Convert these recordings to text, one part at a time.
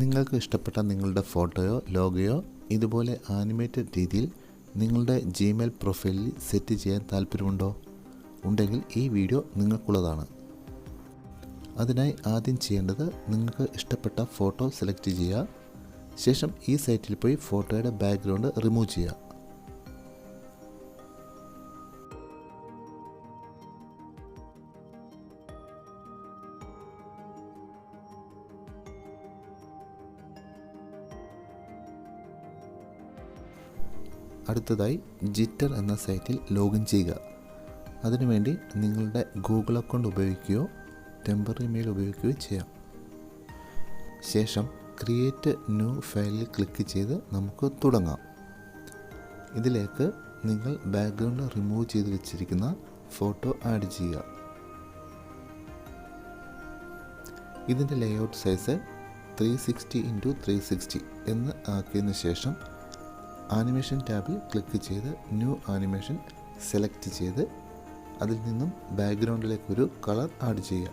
നിങ്ങൾക്ക് ഇഷ്ടപ്പെട്ട നിങ്ങളുടെ ഫോട്ടോയോ ലോഗോയോ ഇതുപോലെ ആനിമേറ്റഡ് രീതിയിൽ നിങ്ങളുടെ ജിമെയിൽ പ്രൊഫൈലിൽ സെറ്റ് ചെയ്യാൻ താല്പര്യമുണ്ടോ? ഉണ്ടെങ്കിൽ ഈ വീഡിയോ നിങ്ങൾക്കുള്ളതാണ്. അതിനായി ആദ്യം ചെയ്യേണ്ടത് നിങ്ങൾക്ക് ഇഷ്ടപ്പെട്ട ഫോട്ടോ സെലക്ട് ചെയ്യുക. ശേഷം ഈ സൈറ്റിൽ പോയി ഫോട്ടോയുടെ ബാക്ക്ഗ്രൗണ്ട് റിമൂവ് ചെയ്യുക. അടുത്തതായി ജിറ്റർ എന്ന സൈറ്റിൽ ലോഗിൻ ചെയ്യുക. അതിനുവേണ്ടി നിങ്ങളുടെ ഗൂഗിൾ അക്കൗണ്ട് ഉപയോഗിക്കുകയോ ടെമ്പററി മെയിൽ ഉപയോഗിക്കുകയോ ചെയ്യാം. ശേഷം ക്രിയേറ്റ് ന്യൂ ഫയലിൽ ക്ലിക്ക് ചെയ്ത് നമുക്ക് തുടങ്ങാം. ഇതിലേക്ക് നിങ്ങൾ ബാക്ക്ഗ്രൗണ്ട് റിമൂവ് ചെയ്ത് വെച്ചിരിക്കുന്ന ഫോട്ടോ ആഡ് ചെയ്യുക. ഇതിൻ്റെ ലേഔട്ട് സൈസ് 360x360 എന്ന് ആക്കിയതിനു ശേഷം ആനിമേഷൻ ടാബിൽ ക്ലിക്ക് ചെയ്ത് ന്യൂ ആനിമേഷൻ സെലക്ട് ചെയ്ത് അതിൽ നിന്നും ബാക്ക്ഗ്രൗണ്ടിലേക്ക് ഒരു കളർ ആഡ് ചെയ്യുക.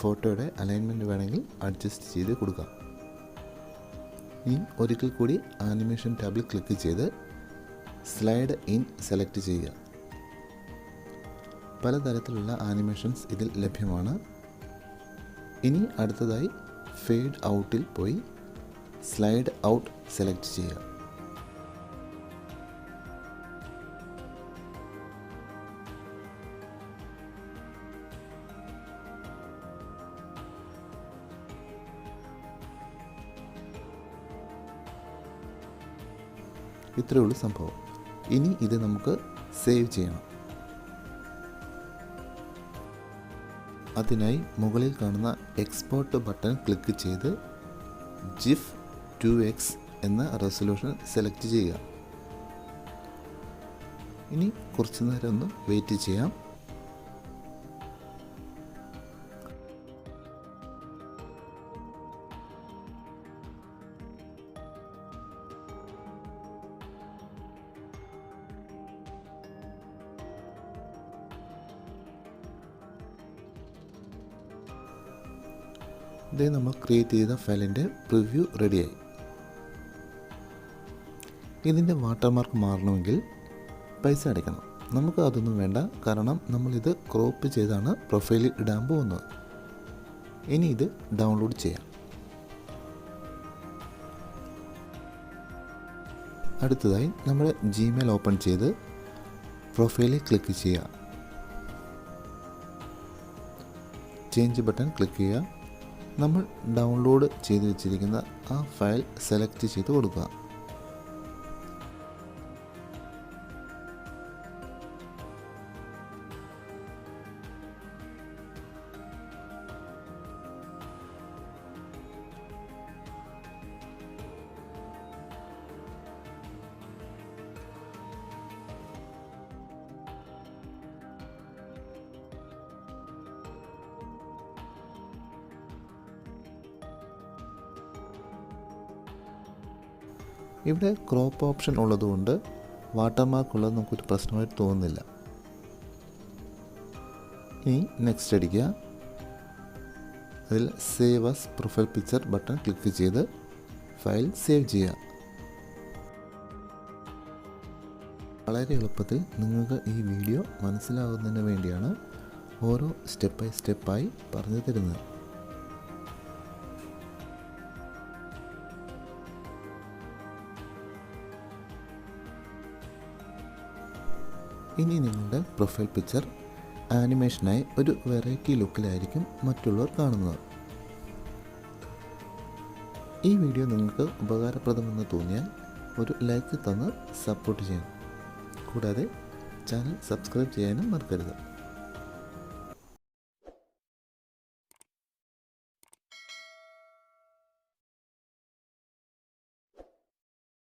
ഫോട്ടോയുടെ അലൈൻമെൻറ്റ് വേണമെങ്കിൽ അഡ്ജസ്റ്റ് ചെയ്ത് കൊടുക്കാം. ഇനി ഒരിക്കൽ കൂടി ആനിമേഷൻ ടാബിൽ ക്ലിക്ക് ചെയ്ത് സ്ലൈഡ് ഇൻ സെലക്ട് ചെയ്യുക. പലതരത്തിലുള്ള ആനിമേഷൻസ് ഇതിൽ ലഭ്യമാണ്. ഇനി അടുത്തതായി ഫേഡ് ഔട്ടിൽ പോയി സ്ലൈഡ് ഔട്ട് സെലക്ട് ചെയ്യുക. ഇത്രയേ ഉള്ളൂ സംഭവം. ഇനി ഇത് നമുക്ക് സേവ് ചെയ്യണം. അതിനായി മുകളിൽ കാണുന്ന എക്സ്പോർട്ട് ബട്ടൺ ക്ലിക്ക് ചെയ്ത് GIF 2x എന്ന റെസൊല്യൂഷൻ സെലക്ട് ചെയ്യുക. ഇനി കുറച്ചു നേരം ഒന്ന് വെയിറ്റ് ചെയ്യാം. ഇത് നമ്മൾ ക്രിയേറ്റ് ചെയ്ത ഫയലിൻ്റെ പ്രിവ്യൂ റെഡിയായി. ഇതിൻ്റെ വാട്ടർമാർക്ക് മാറണമെങ്കിൽ പൈസ അടയ്ക്കണം. നമുക്ക് അതൊന്നും വേണ്ട, കാരണം നമ്മളിത് ക്രോപ്പ് ചെയ്താണ് പ്രൊഫൈലിൽ ഇടാൻ പോകുന്നത്. ഇനി ഇത് ഡൗൺലോഡ് ചെയ്യാം. അടുത്തതായി നമ്മൾ ജിമെയിൽ ഓപ്പൺ ചെയ്ത് പ്രൊഫൈലിൽ ക്ലിക്ക് ചെയ്യുക. ചേഞ്ച് ബട്ടൺ ക്ലിക്ക് ചെയ്യുക. നമ്മൾ ഡൗൺലോഡ് ചെയ്ത് വെച്ചിരിക്കുന്ന ആ ഫയൽ സെലക്ട് ചെയ്ത് കൊടുക്കുക. ഇവിടെ ക്രോപ്പ് ഓപ്ഷൻ ഉള്ളതുകൊണ്ട് വാട്ടർമാർക്ക് ഉള്ളത് നമുക്കൊരു പ്രശ്നമായിട്ട് തോന്നുന്നില്ല. ഇനി നെക്സ്റ്റ് അടിക്കുക. അതിൽ save as profile picture button click ചെയ്ത് ഫയൽ സേവ് ചെയ്യുക. വളരെ എളുപ്പത്തിൽ നിങ്ങൾക്ക് ഈ വീഡിയോ മനസ്സിലാകുന്നതിന് വേണ്ടിയാണ് ഓരോ സ്റ്റെപ്പ് ബൈ സ്റ്റെപ്പായി പറഞ്ഞു തരുന്നത്. ഇനി നിങ്ങളുടെ പ്രൊഫൈൽ പിക്ചർ ആനിമേഷനായി ഒരു വെറൈറ്റി ലുക്കിലായിരിക്കും മറ്റുള്ളവർ കാണുന്നത്. ഈ വീഡിയോ നിങ്ങൾക്ക് ഉപകാരപ്രദമെന്ന് തോന്നിയാൽ ഒരു ലൈക്ക് തന്ന് സപ്പോർട്ട് ചെയ്യാം. കൂടാതെ ചാനൽ സബ്സ്ക്രൈബ് ചെയ്യാനും മറക്കരുത്.